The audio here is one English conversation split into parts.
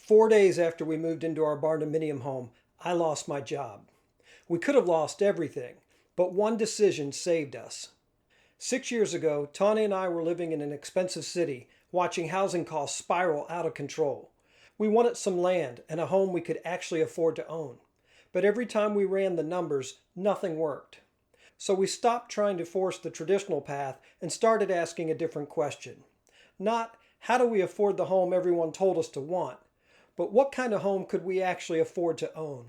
4 days after we moved into our Barndominium home, I lost my job. We could have lost everything, but one decision saved us. 6 years ago, Tawnee and I were living in an expensive city, watching housing costs spiral out of control. We wanted some land and a home we could actually afford to own. But every time we ran the numbers, nothing worked. So we stopped trying to force the traditional path and started asking a different question. Not, how do we afford the home everyone told us to want, but what kind of home could we actually afford to own?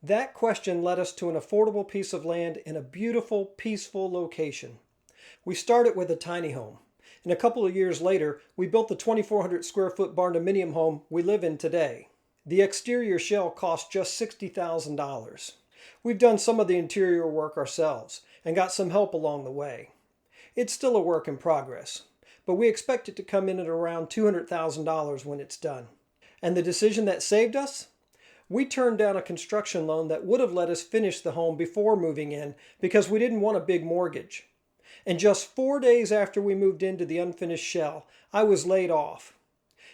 That question led us to an affordable piece of land in a beautiful, peaceful location. We started with a tiny home, and a couple of years later, we built the 2,400 square foot Barndominium home we live in today. The exterior shell cost just $60,000. We've done some of the interior work ourselves and got some help along the way. It's still a work in progress, but we expect it to come in at around $200,000 when it's done. And the decision that saved us? We turned down a construction loan that would have let us finish the home before moving in because we didn't want a big mortgage. And just 4 days after we moved into the unfinished shell, I was laid off.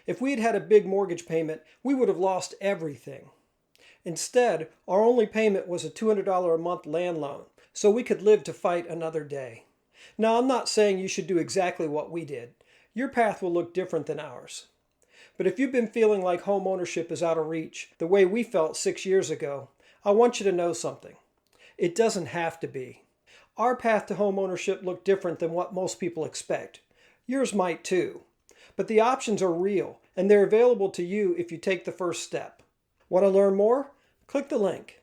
If we had had a big mortgage payment, we would have lost everything. Instead, our only payment was a $200 a month land loan, so we could live to fight another day. Now, I'm not saying you should do exactly what we did. Your path will look different than ours. But if you've been feeling like home ownership is out of reach, the way we felt 6 years ago, I want you to know something. It doesn't have to be. Our path to home ownership looked different than what most people expect. Yours might too. But the options are real, and they're available to you if you take the first step. Want to learn more? Click the link.